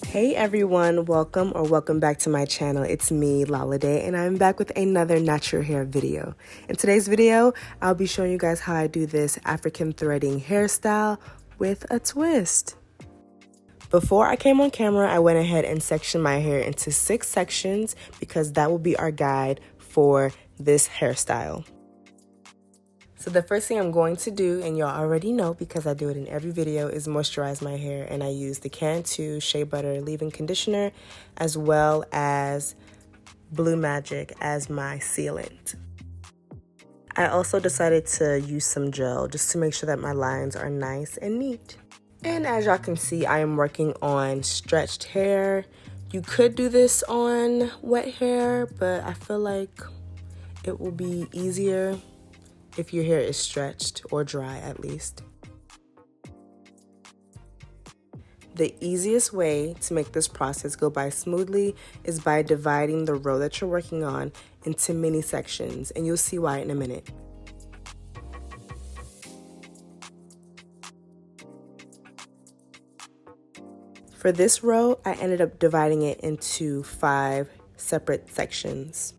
Hey everyone, welcome back to my channel. It's me, Lolade, and I'm back with another natural hair video. In today's video, I'll be showing you guys how I do this African threading hairstyle with a twist. Before I came on camera, I went ahead and sectioned my hair into 6 sections because that will be our guide for this hairstyle. So the first thing I'm going to do, and y'all already know because I do it in every video, is moisturize my hair. And I use the Can 2 Shea Butter Leave-In Conditioner as well as Blue Magic as my sealant. I also decided to use some gel just to make sure that my lines are nice and neat. And as y'all can see, I am working on stretched hair. You could do this on wet hair, but I feel like it will be easier if your hair is stretched or dry at least. The easiest way to make this process go by smoothly is by dividing the row that you're working on into mini sections, and you'll see why in a minute. For this row, I ended up dividing it into 5 separate sections.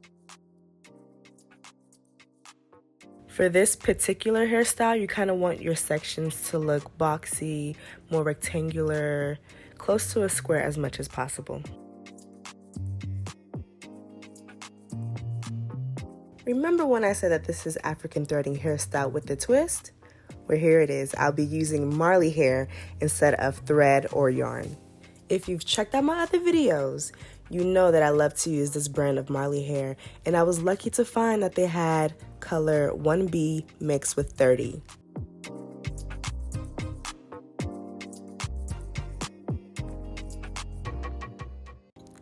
For this particular hairstyle, you kind of want your sections to look boxy, more rectangular, close to a square as much as possible. Remember when I said that this is African threading hairstyle with a twist? Well, here it is. I'll be using Marley hair instead of thread or yarn. If you've checked out my other videos, you know that I love to use this brand of Marley hair, and I was lucky to find that they had color 1B mixed with 30.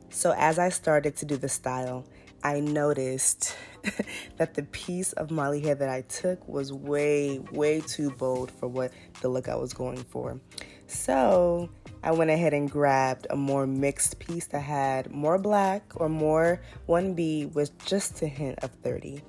So as I started to do the style, I noticed that the piece of Marley hair that I took was way too bold for what the look I was going for. So I went ahead and grabbed a more mixed piece that had more black or more 1B with just a hint of 30.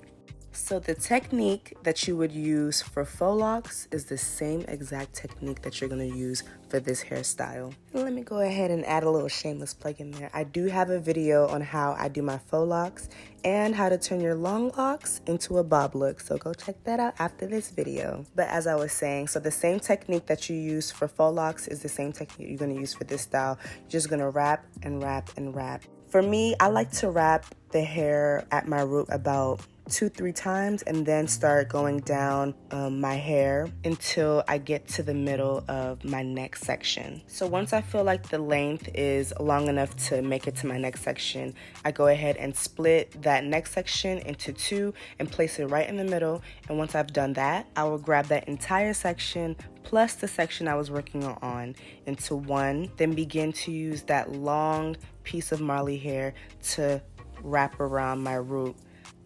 So the technique that you would use for faux locks is the same exact technique that you're going to use for this hairstyle. Let me go ahead and add a little shameless plug in there. I do have a video on how I do my faux locks and how to turn your long locks into a bob look, so go check that out after this video. But as I was saying, so the same technique that you use for faux locks is the same technique you're going to use for this style. You're just going to wrap and wrap and wrap. For me, I like to wrap the hair at my root about 2-3 times and then start going down my hair until I get to the middle of my next section. So once I feel like the length is long enough to make it to my next section, I go ahead and split that next section into 2 and place it right in the middle. And once I've done that, I will grab that entire section plus the section I was working on into one, then begin to use that long piece of Marley hair to wrap around my root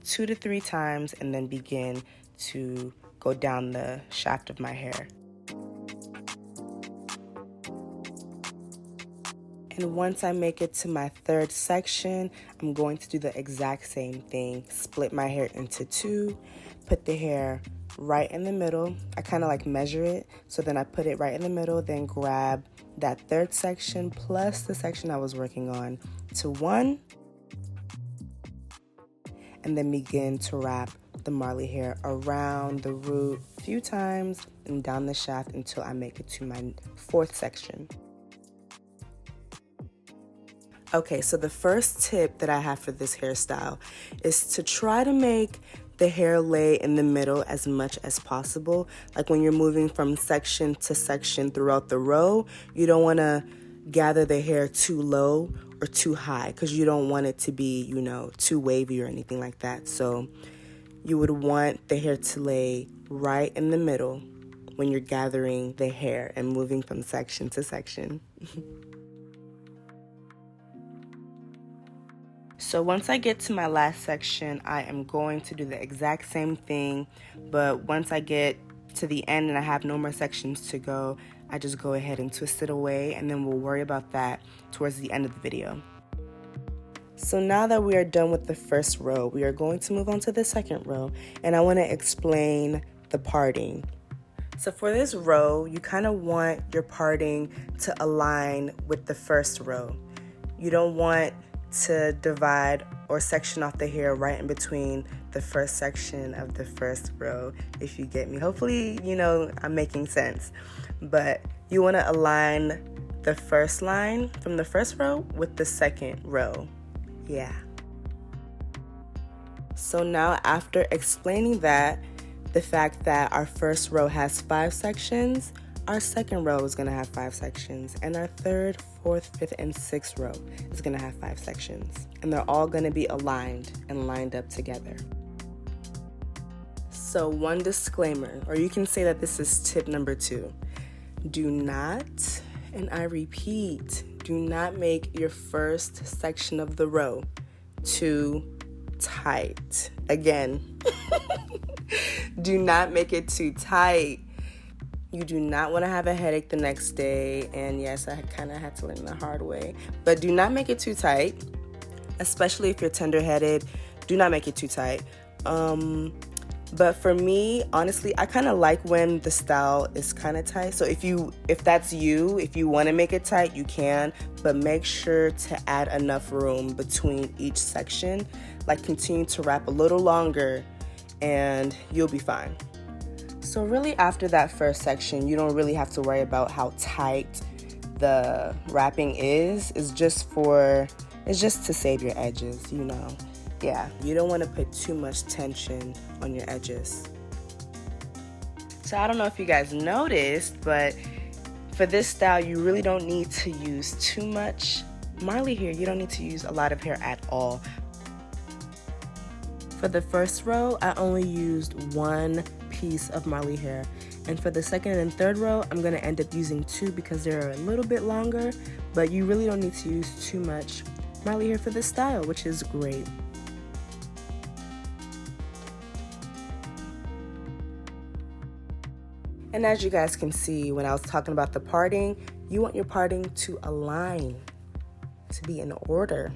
2 to 3 times and then begin to go down the shaft of my hair. And once I make it to my 3rd section, I'm going to do the exact same thing. Split my hair into 2, put the hair right in the middle. I kind of like measure it, so then I put it right in the middle, then grab that 3rd section plus the section I was working on to one, and then begin to wrap the Marley hair around the root a few times and down the shaft until I make it to my 4th section. Okay, so the first tip that I have for this hairstyle is to try to make the hair lay in the middle as much as possible. Like when you're moving from section to section throughout the row, you don't want to gather the hair too low or too high because you don't want it to be, you know, too wavy or anything like that. So you would want the hair to lay right in the middle when you're gathering the hair and moving from section to section. So once I get to my last section, I am going to do the exact same thing, but once I get to the end and I have no more sections to go, I just go ahead and twist it away, and then we'll worry about that towards the end of the video. So now that we are done with the first row, we are going to move on to the second row, and I want to explain the parting. So for this row, you kind of want your parting to align with the first row. You don't want to divide or section off the hair right in between the first section of the first row, if you get me. Hopefully, you know, I'm making sense. But you want to align the first line from the first row with the second row. Yeah. So now, after explaining that, the fact that our first row has 5 sections, our second row is going to have 5 sections, and our third, fourth, fifth, and sixth row is going to have 5 sections, and they're all going to be aligned and lined up together. So one disclaimer, or you can say that this is tip number 2. Do not, and I repeat, do not make your first section of the row too tight. Again, do not make it too tight. You do not want to have a headache the next day. And yes, I kind of had to learn the hard way. But do not make it too tight, especially if you're tender-headed. Do not make it too tight. But for me, honestly, I kind of like when the style is kind of tight. So if that's you, if you want to make it tight, you can. But make sure to add enough room between each section. Like, continue to wrap a little longer and you'll be fine. So really, after that first section, you don't really have to worry about how tight the wrapping is. It's just to save your edges, you know. Yeah, you don't want to put too much tension on your edges. So I don't know if you guys noticed, but for this style, you really don't need to use too much Marley hair. You don't need to use a lot of hair at all. For the first row, I only used 1 piece of Marley hair. And for the second and third row, I'm going to end up using 2 because they're a little bit longer. But you really don't need to use too much Marley hair for this style, which is great. And as you guys can see, when I was talking about the parting, you want your parting to align, to be in order.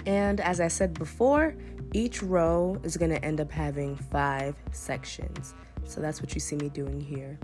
And as I said before, each row is going to end up having 5 sections. So that's what you see me doing here.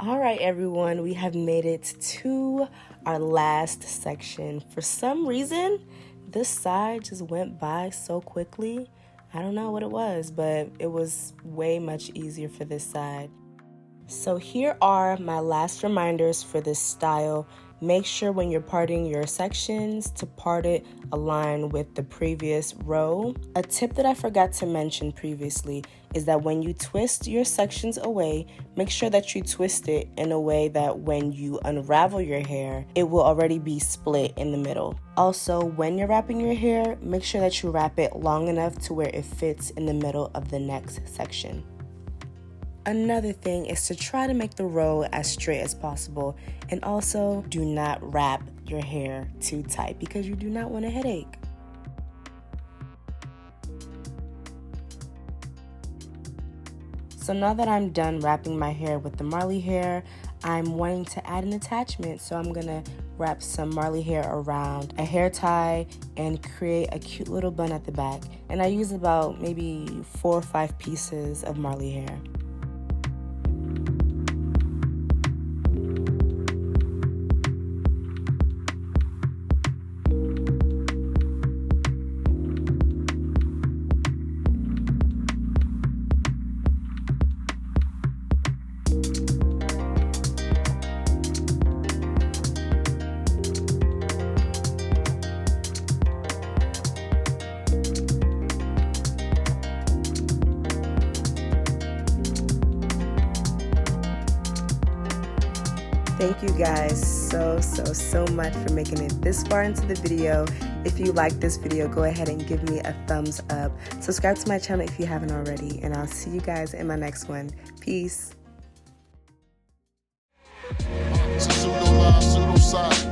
All right, everyone, we have made it to our last section. For some reason, this side just went by so quickly. I don't know what it was, but it was way much easier for this side. So here are my last reminders for this style. Make sure when you're parting your sections to part it aligned with the previous row. A tip that I forgot to mention previously is that when you twist your sections away, make sure that you twist it in a way that when you unravel your hair, it will already be split in the middle. Also, when you're wrapping your hair, make sure that you wrap it long enough to where it fits in the middle of the next section. Another thing is to try to make the row as straight as possible, and also do not wrap your hair too tight because you do not want a headache. So now that I'm done wrapping my hair with the Marley hair, I'm wanting to add an attachment, so I'm gonna wrap some Marley hair around a hair tie and create a cute little bun at the back. And I use about maybe 4 or 5 pieces of Marley hair. Thank you guys so much for making it this far into the video If you like this video, go ahead and give me a thumbs up. Subscribe to my channel if you haven't already, and I'll see you guys in my next one. Peace. Pseudo line, pseudo side.